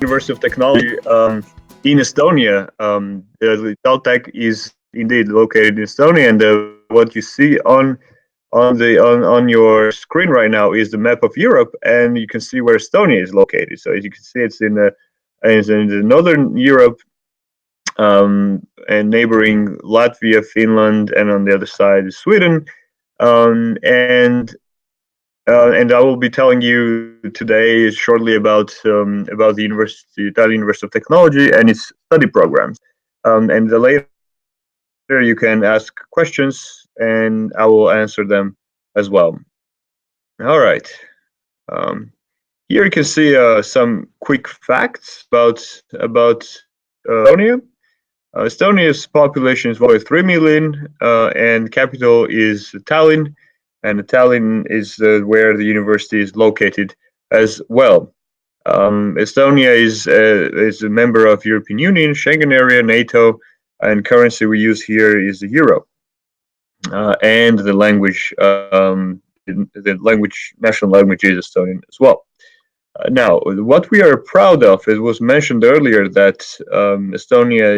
University of Technology in Estonia. The Taltech is indeed located in Estonia, and what you see on your screen right now is the map of Europe, and you can see where Estonia is located. So as you can see, it's in the northern Europe, and neighboring Latvia, Finland, and on the other side is Sweden. And I will be telling you today shortly about the university, Tallinn University of Technology, and its study programs. And later you can ask questions, and I will answer them as well. All right. Here you can see some quick facts about Estonia. Estonia's population is over 3 million, and capital is Tallinn. And Tallinn is where the university is located as well. Estonia is a member of European Union, Schengen area, NATO, and currency we use here is the euro. And the language, national language is Estonian as well. Now, what we are proud of, it was mentioned earlier that Estonia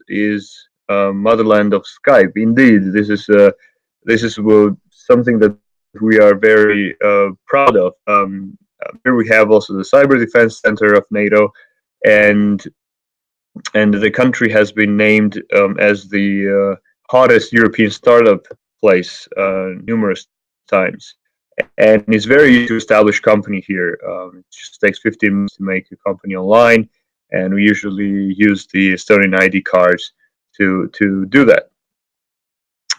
is motherland of Skype. Indeed, this is something that we are very proud of. Here we have also the Cyber Defense Center of NATO, and the country has been named as the hottest European startup place numerous times. And it's very easy to establish company here. It just takes 15 minutes to make a company online, and we usually use the Estonian ID cards to do that.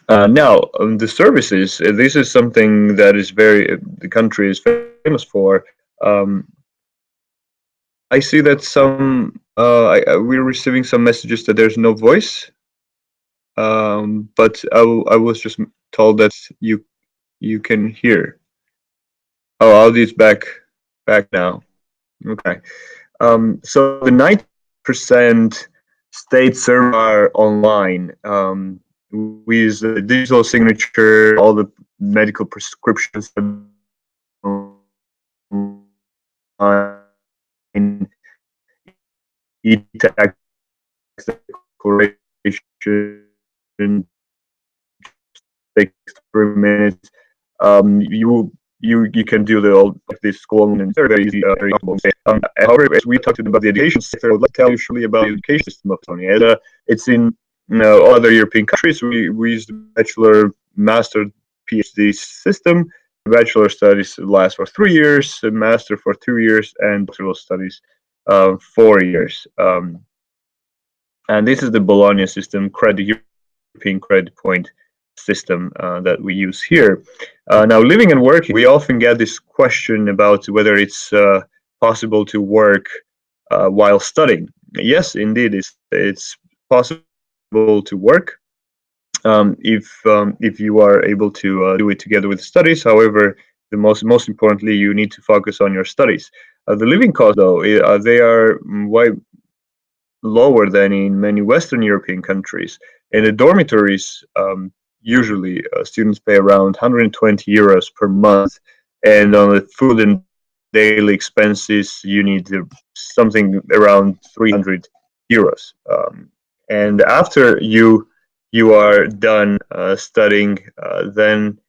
Now, the services, this is something that is the country is famous for. I see that we're receiving some messages that there's no voice, but I was just told that you can hear. Oh, audio is back now. Okay. So the 90% state servers are online. We use the digital signature, all the medical prescriptions online, e-tax declaration takes 3 minutes. You can do this school and very easy. However, as we talked about the education sector, I would like to tell you shortly about the education system of Estonia. It's in other European countries. We use the Bachelor, Master, PhD system. The Bachelor studies last for 3 years, the Master for 2 years, and doctoral studies 4 years. And this is the Bologna system, European credit point system that we use here. Now, living and working, we often get this question about whether it's possible to work while studying. Yes, indeed, it's possible to work if you are able to do it together with studies. However, the most importantly, you need to focus on your studies. The living costs, though, they are way lower than in many Western European countries. In the dormitories, usually students pay around 120 euros per month, and on the food and daily expenses, you need something around 300 euros. And after you are done studying, then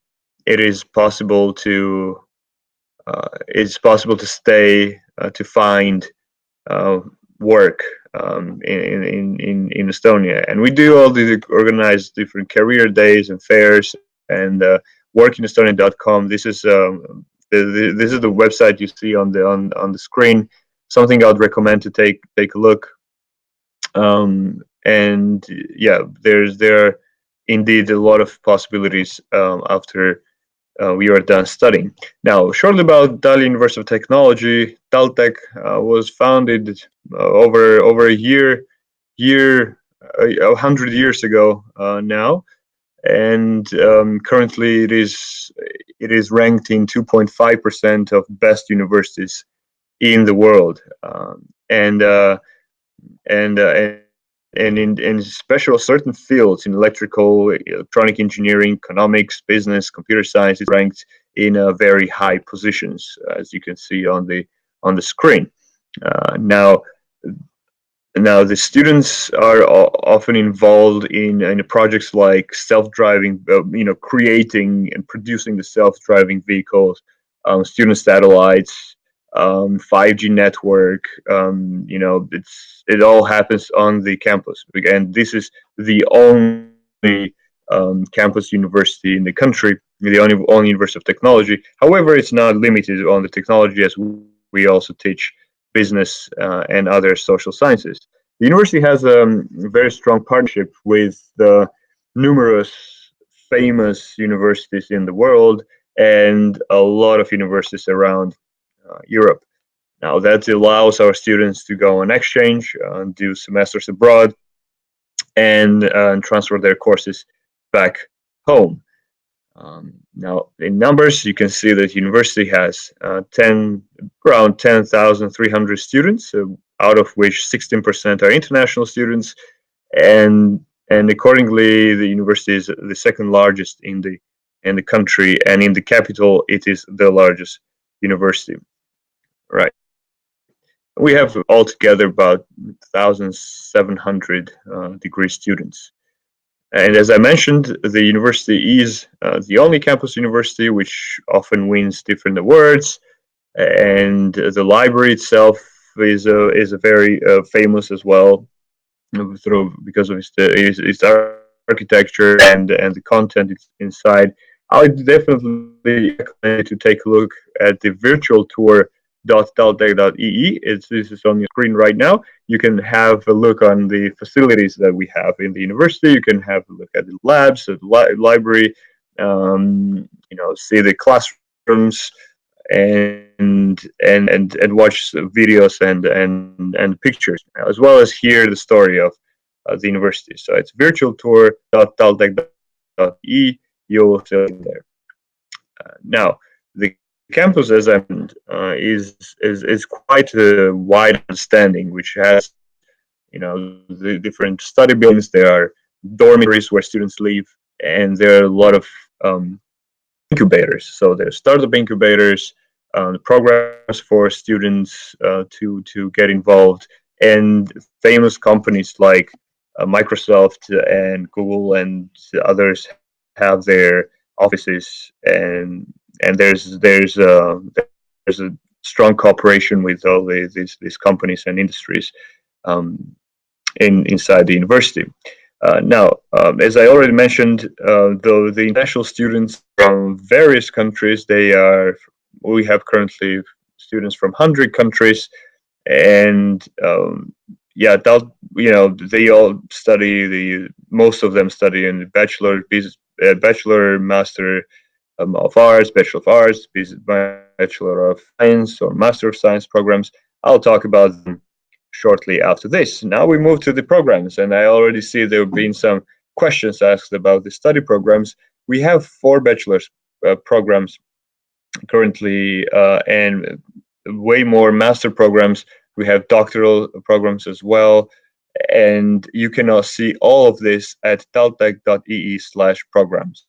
it is possible to stay to find work in Estonia, and we do all the organized different career days and fairs, and workinestonia.com. This is the website you see on the screen. Something I'd recommend to take a look. And yeah, there are indeed a lot of possibilities after we are done studying. Now, shortly about Tallinn University of Technology. Taltech was founded over 100 years ago now, and currently it is ranked in 2.5% of best universities in the world, and in special certain fields in electrical, electronic engineering, economics, business, computer science, is ranked in very high positions, as you can see on the screen. Now, Now, the students are often involved in projects like self-driving, creating and producing the self-driving vehicles, student satellites, 5G network. It all happens on the campus, and this is the only campus university in the country, the only university of technology. However, it's not limited on the technology, as we also teach business and other social sciences. The university has a very strong partnership with the numerous famous universities in the world and a lot of universities around Europe. Now, that allows our students to go on exchange, do semesters abroad, and transfer their courses back home. Now, in numbers, you can see that university has around 10,300 students, out of which 16% are international students, and accordingly, the university is the second largest in the country, and in the capital, it is the largest university. Right. We have altogether about 1,700 degree students. And as I mentioned, the university is the only campus university which often wins different awards, and the library itself is a very famous as well, because of its architecture and the content inside. I would definitely recommend you to take a look at the virtual tour .taltech.ee. This is on your screen right now. You can have a look on the facilities that we have in the university. You can have a look at the labs, the library, see the classrooms, and watch videos and pictures, as well as hear the story of the university. So it's virtualtour.taltech.ee. You'll see it there. Now, the campus, as I mentioned, is quite a wide understanding, which has the different study buildings. There are dormitories where students live, and there are a lot of incubators. So there's startup incubators, programs for students to get involved, and famous companies like Microsoft and Google and others have their offices, and there's a strong cooperation with all these companies and industries inside the university. Now, as I already mentioned, though the international students from various countries, we have currently students from 100 countries, and they all study most of them study in the bachelor, master of arts, bachelor of arts, bachelor of science, or master of science programs. I'll talk about them shortly after this. Now we move to the programs, and I already see there have been some questions asked about the study programs. We have 4 bachelor's programs currently, and way more master programs. We have doctoral programs as well, and you can see all of this at taltech.ee/programs.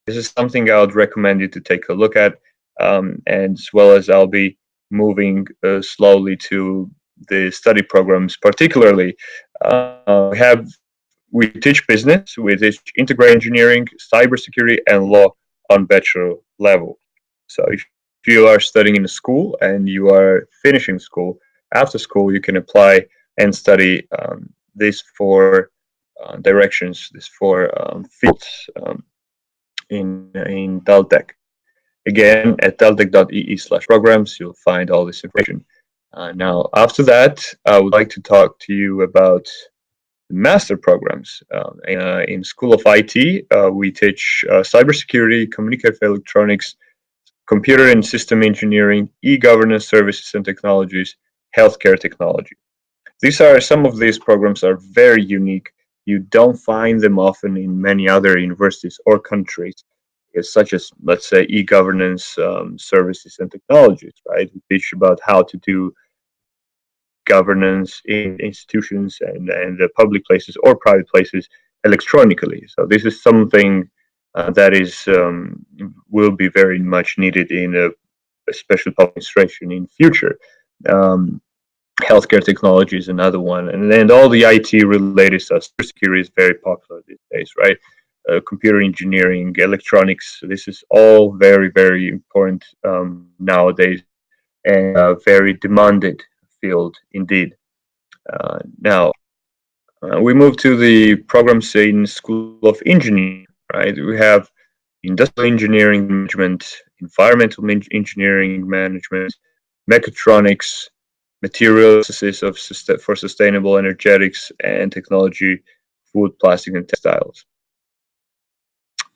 This is something I would recommend you to take a look at, and as well as I'll be moving slowly to the study programs. Particularly, we teach business, we teach integrated engineering, cybersecurity, and law on bachelor level. So if you are studying in a school and you are finishing school, after school you can apply and study these 4 directions, these 4 fields in Taltech. Again, at taltech.ee/programs, you'll find all this information. Now, after that, I would like to talk to you about the master programs. In School of IT, we teach cybersecurity, communicative electronics, computer and system engineering, e-governance services and technologies, healthcare technology. Some of these programs are very unique. You don't find them often in many other universities or countries, such as, let's say, e-governance services and technologies, right? We teach about how to do governance in institutions and public places or private places electronically. So this is something that will be very much needed in a special public administration in future. Healthcare technology is another one, and then all the IT related stuff. Cybersecurity is very popular these days, right? Computer engineering, electronics. This is all very, very important nowadays, and a very demanded field indeed. Now, we move to the programs in School of Engineering, right? We have industrial engineering management, environmental engineering management, mechatronics, materials for sustainable energetics and technology, food, plastic, and textiles,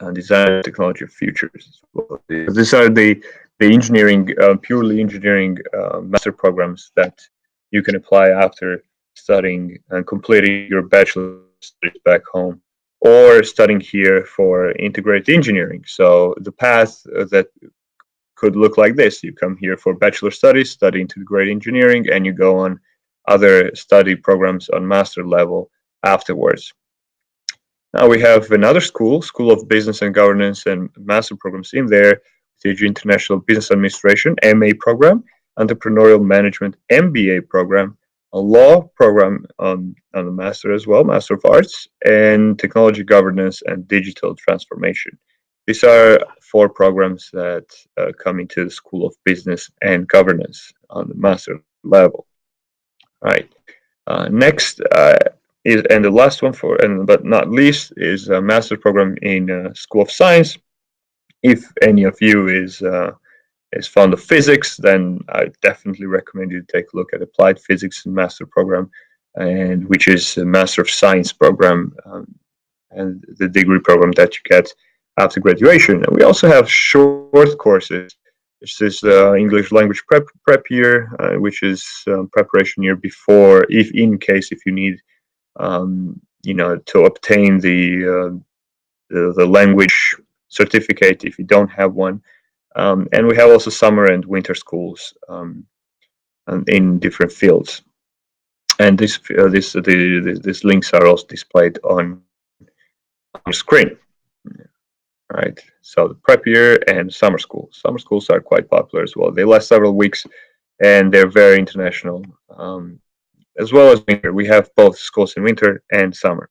and design and technology of futures. Well, these are the engineering, purely engineering master programs that you can apply after studying and completing your bachelor studies back home, or studying here for integrated engineering. So the path that could look like this: you come here for bachelor studies, study integrated engineering, and you go on other study programs on master level afterwards. Now we have another School of Business and Governance, and master programs in there. Teach International Business Administration (MA) program, Entrepreneurial Management (MBA) program, a law program on the master as well, Master of Arts, and Technology Governance and Digital Transformation. These are four programs that come into the School of Business and Governance on the master level. Right. Next is, and the last one for, and but not least, is a master's program in School of Science. If any of you is fond of physics, then I definitely recommend you to take a look at Applied Physics Master Program, and which is a Master of Science program, and the degree program that you get after graduation. And we also have short courses. This is English language prep year, which is preparation year before, if in case if you need, to obtain the language certificate if you don't have one. And we have also summer and winter schools in different fields. And these links are also displayed on your screen. Right. So the prep year and summer schools. Summer schools are quite popular as well. They last several weeks, and they're very international, as well as winter. We have both schools in winter and summer.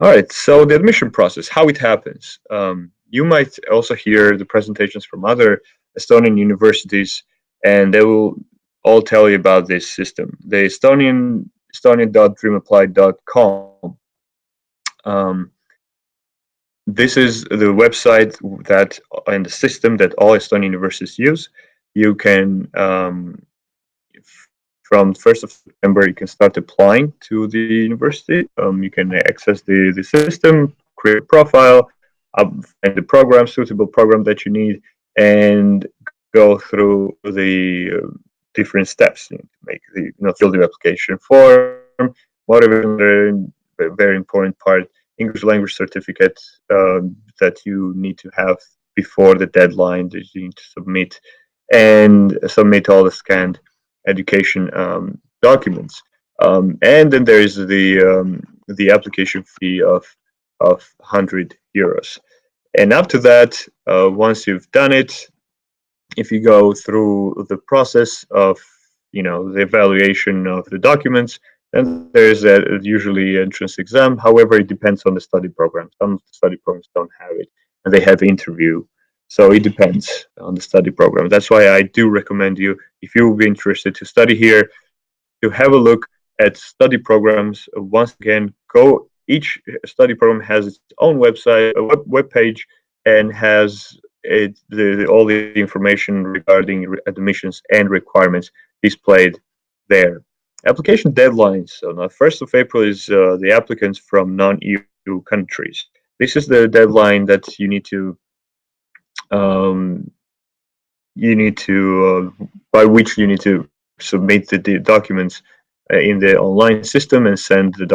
All right. So the admission process, how it happens. You might also hear the presentations from other Estonian universities, and they will all tell you about this system. The Estonian.dreamapplied.com. This is the website that and the system that all Estonian universities use. You can, from 1st of September, you can start applying to the university. You can access the system, create a profile, find the program, suitable program that you need, and go through the different steps. You make fill the application form, whatever, very important part. English language certificate that you need to have before the deadline that you need to submit, and submit all the scanned education documents. And then there is the application fee of €100. And after that, once you've done it, if you go through the process of the evaluation of the documents, and there's usually entrance exam. However, it depends on the study program. Some study programs don't have it, and they have interview. So it depends on the study program. That's why I do recommend you, if you will be interested to study here, to have a look at study programs. Once again, each study program has its own website, a web page, and has all the information regarding admissions and requirements displayed there. Application deadlines. So now 1st of April is the applicants from non-EU countries. This is the deadline that you need to by which you need to submit the documents in the online system and send the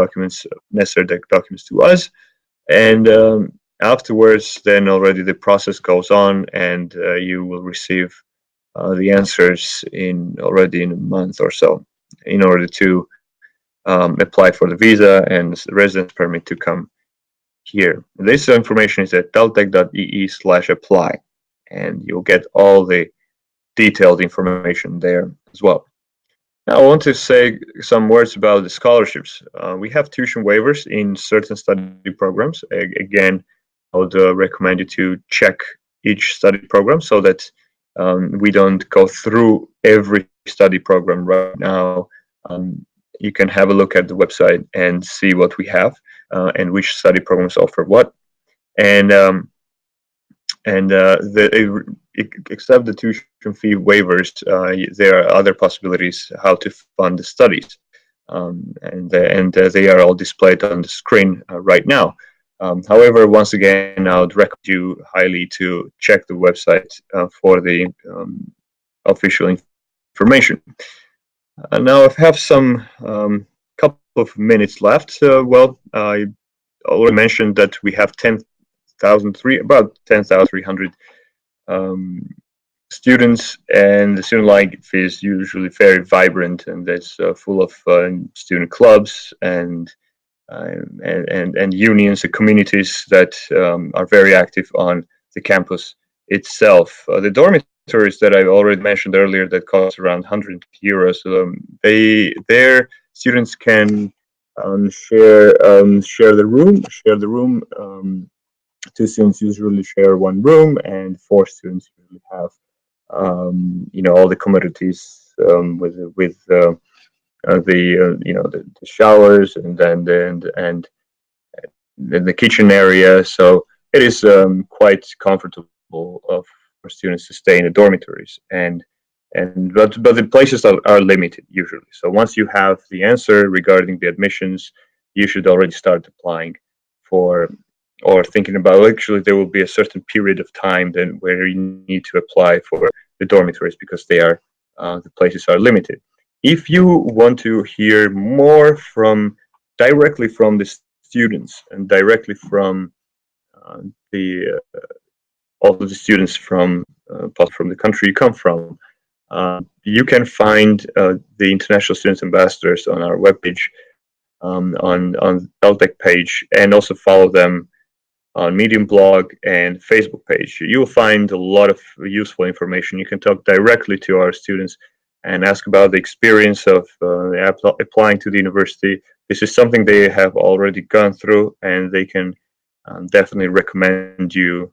necessary documents to us. And afterwards, then already the process goes on, and you will receive the answers already in a month or so, in order to apply for the visa and residence permit to come here. This information is at taltech.ee/apply, and you'll get all the detailed information there as well. Now, I want to say some words about the scholarships. We have tuition waivers in certain study programs. Again, I would recommend you to check each study program so that we don't go through every study program right now. You can have a look at the website and see what we have and which study programs offer what. And except the tuition fee waivers, there are other possibilities how to fund the studies, and they are all displayed on the screen right now. However, once again, I would recommend you highly to check the website for the official information. Now, I have some couple of minutes left. I already mentioned that we have about 10,300 students, and the student life is usually very vibrant, and it's full of student clubs and unions and communities that are very active on the campus itself. The dormitories that I already mentioned earlier that cost around €100, their students can share the room. Two students usually share one room, and four students usually have all the commodities with the showers and the kitchen area. So it is quite comfortable for students to stay in the dormitories, but the places are limited usually. So once you have the answer regarding the admissions, you should already start applying for or thinking about. Actually, there will be a certain period of time then where you need to apply for the dormitories because the places are limited. If you want to hear more directly from the students and directly from uh, the all of the students from the country you come from, you can find the international students ambassadors on our webpage, on LTech page, and also follow them on Medium blog and Facebook page. You'll find a lot of useful information. You can talk directly to our students and ask about the experience of applying to the university. This is something they have already gone through, and they can definitely recommend you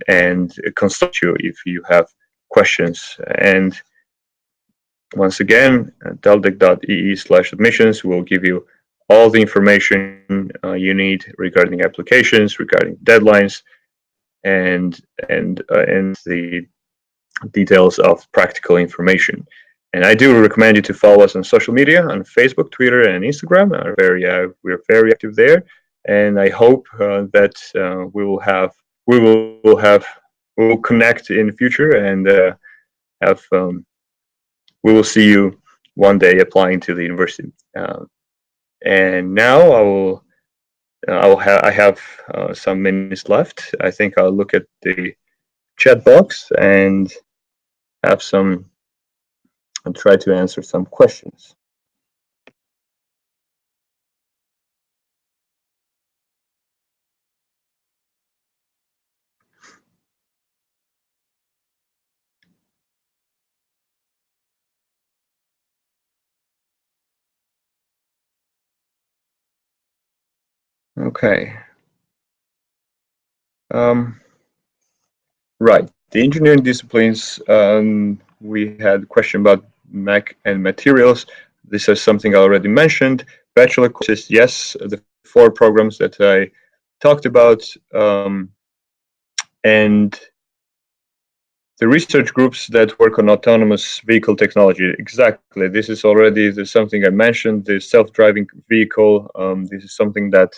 and consult you if you have questions. And once again, taldec.ee/admissions will give you all the information you need regarding applications, regarding deadlines, and the details of practical information. And I do recommend you to follow us on social media, on Facebook, Twitter, and Instagram. We're very active there, and I hope that we will have we will connect in the future and have we will see you one day applying to the university. And now I have some minutes left. I think I'll look at the chat box and have some and try to answer some questions. Okay. Right. The engineering disciplines, we had a question about Mac and materials. This is something I already mentioned. Bachelor courses, yes, the four programs that I talked about. And the research groups that work on autonomous vehicle technology, exactly. This is already something I mentioned, the self-driving vehicle. This is something that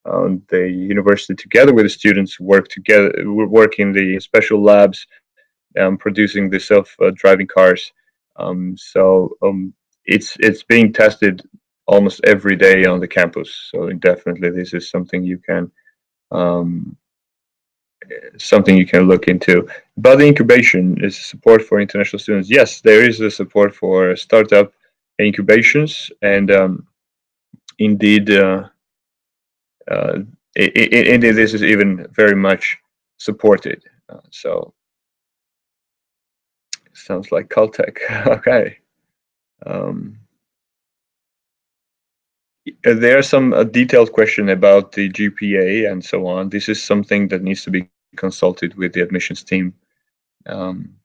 the university, together with the students, work in the special labs, producing the self-driving cars. It's being tested almost every day on the campus. So definitely, this is um, something you can look into. But the incubation is support for international students. Yes, there is a support for startup incubations, and indeed. Uh, Indeed, this is even very much supported. So sounds like Caltech. Okay. Um, there are some detailed question about the GPA and so on. This is something that needs to be consulted with the admissions team. Um,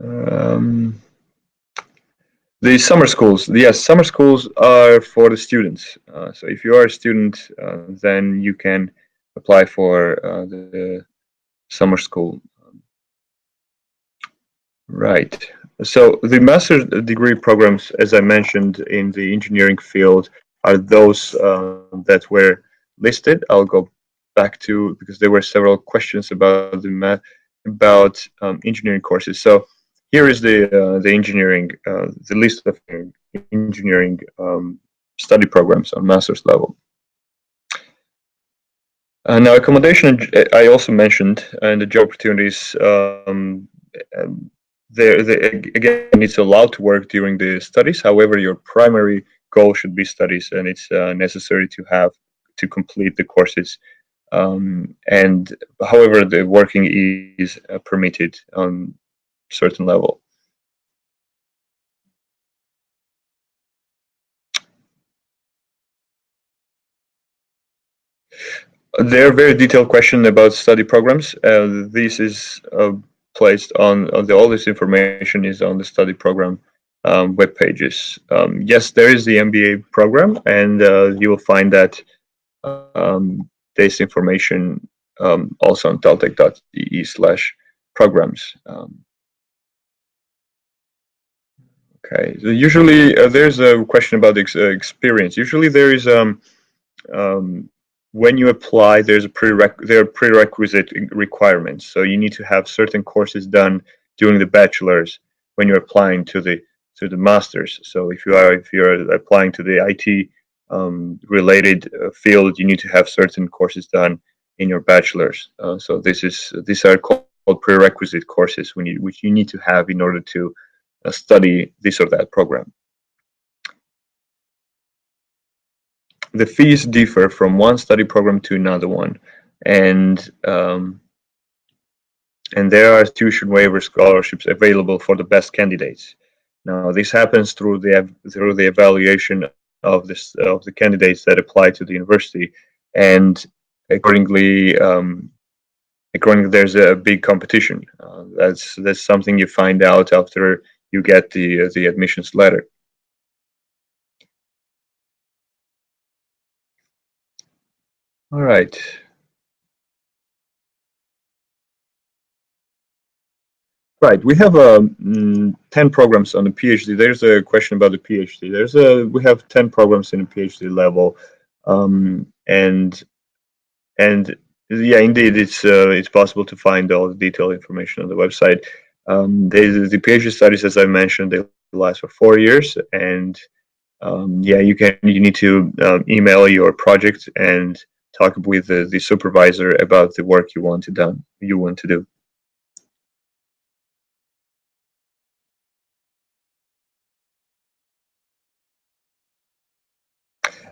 um, the summer schools, yes, summer schools are for the students. So if you are a student, then you can apply for the summer school. Right. So the master's degree programs, as I mentioned, in the engineering field are those that were listed. I'll go back to because there were several questions about about engineering courses. So here is the engineering the list of engineering study programs on master's level. Now, accommodation, I also mentioned, and the job opportunities. Um, again, it's allowed to work during the studies. However, your primary goal should be studies, and it's necessary to have to complete the courses. And however, the working is permitted on certain level. There are very detailed questions about study programs. This is placed on all this information is on the study program web pages. Yes, there is the MBA program, and you will find that this information also on taltech.de/programs. Okay, so usually there's a question about the experience. Usually there is um, when you apply, there are prerequisite requirements. So you need to have certain courses done during the bachelor's when you're applying to the masters. So if you're applying to the IT related field, you need to have certain courses done in your bachelor's. So these are called prerequisite courses which you need to have in order to study this or that program. The fees differ from one study program to another one, and and there are tuition waiver scholarships available for the best candidates. Now, this happens through the evaluation of the candidates that apply to the university, and accordingly, accordingly, there's a big competition. That's something you find out after you get the admissions letter. All right. Right. We have 10 programs on the PhD. There's a question about the PhD. We have 10 programs in the PhD level, and yeah, indeed, it's possible to find all the detailed information on the website. The PhD studies, as I mentioned, they last for 4 years, and yeah, you need to email your project and talk with the supervisor about the work you want to do.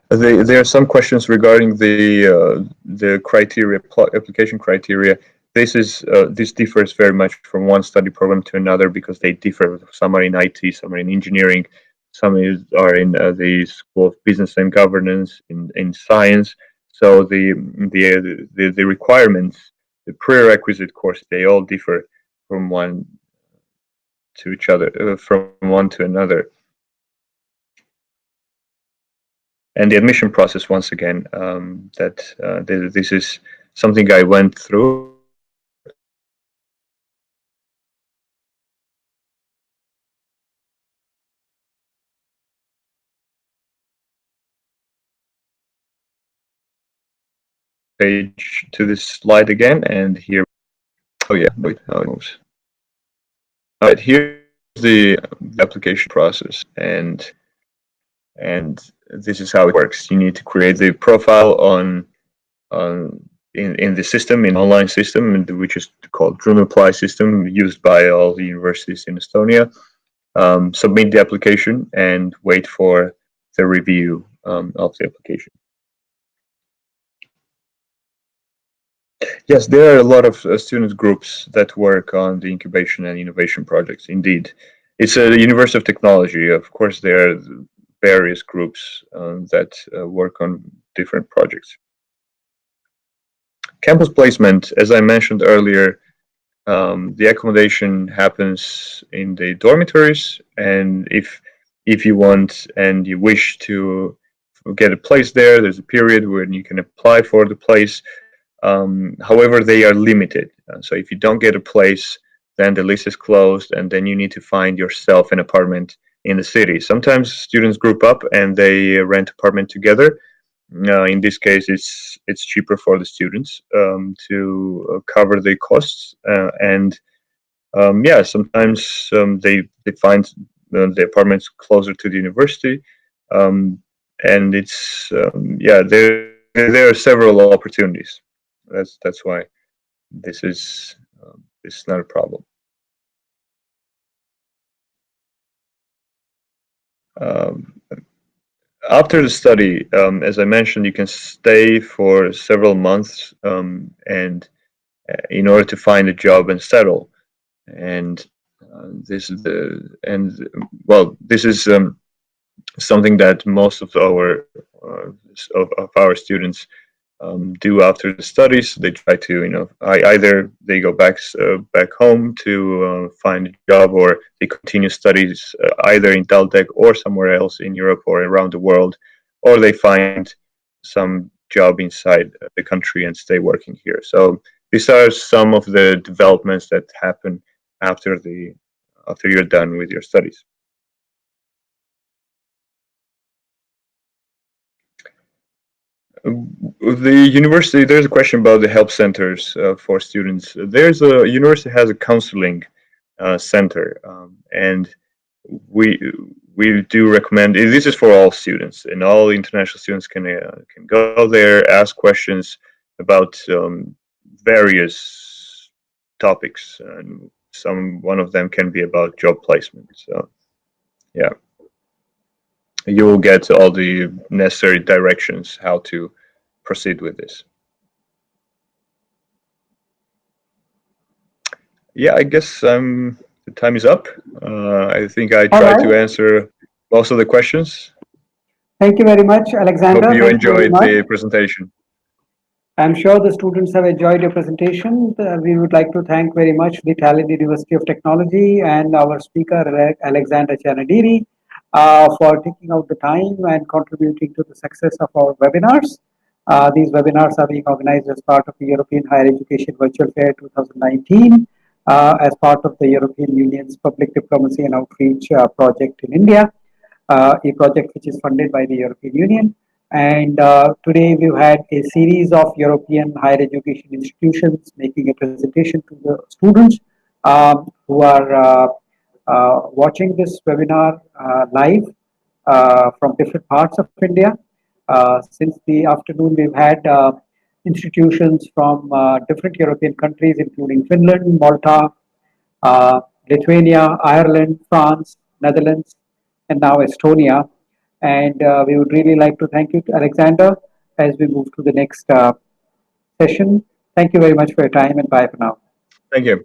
There are some questions regarding the criteria, application criteria. This differs very much from one study program to another because they differ. Some are in IT, some are in engineering, are in the School of Business and Governance, in science. So the requirements, the prerequisite course, they all differ from one to each other, from one to another. And the admission process, once again, this is something I went through. Page to this slide again, and here. Oh yeah, wait, how it moves. All right, here's the application process, and this is how it works. You need to create the profile on in the system, in online system, which is called Dream Apply system, used by all the universities in Estonia. Submit the application and wait for the review of the application. Yes, there are a lot of student groups that work on the incubation and innovation projects. Indeed, it's a University of Technology. Of course, there are various groups that work on different projects. Campus placement, as I mentioned earlier, the accommodation happens in the dormitories, and if you want and you wish to get a place there, there's a period when you can apply for the place. However, they are limited. So if you don't get a place, then the list is closed, and then you need to find yourself an apartment in the city. Sometimes students group up and they rent apartment together. In this case, it's cheaper for the students to cover the costs, and yeah, sometimes they find the apartments closer to the university, um, and it's yeah, there are several opportunities. That's why this is this is not a problem. Um, After the study, as I mentioned, you can stay for several months, and in order to find a job and settle. And this is the and well, this is something that most of our students do after the studies. They try to, either they go back home to find a job, or they continue studies either in Tallinn or somewhere else in Europe or around the world, or they find some job inside the country and stay working here. So these are some of the developments that happen after you're done with your studies. The university, there's a question about the help centers for students. There's a university has a counseling center, and we we do recommend. This is for all students, and all international students can go there, ask questions about various topics, and one of them can be about job placement. So yeah, you will get all the necessary directions how to proceed with this. Yeah, I guess the time is up. I think I All tried right. to answer most of the questions. Thank you very much, Hope Alexander. you Thank you very enjoyed much. the presentation. I'm sure the students have enjoyed your presentation. We would like to thank very much the Tallinn University of Technology and our speaker, Alexander Chanadiri, for taking out the time and contributing to the success of our webinars. These webinars are being organized as part of the European Higher Education Virtual Fair 2019, as part of the European Union's Public Diplomacy and Outreach project in India, a project which is funded by the European Union. And today we've had a series of European higher education institutions making a presentation to the students who are watching this webinar live from different parts of India. Since the afternoon, we've had institutions from different European countries, including Finland, Malta, uh, Lithuania, Ireland, France, Netherlands, and now Estonia. And we would really like to thank you, Alexander, as we move to the next session. Thank you very much for your time, and bye for now. Thank you.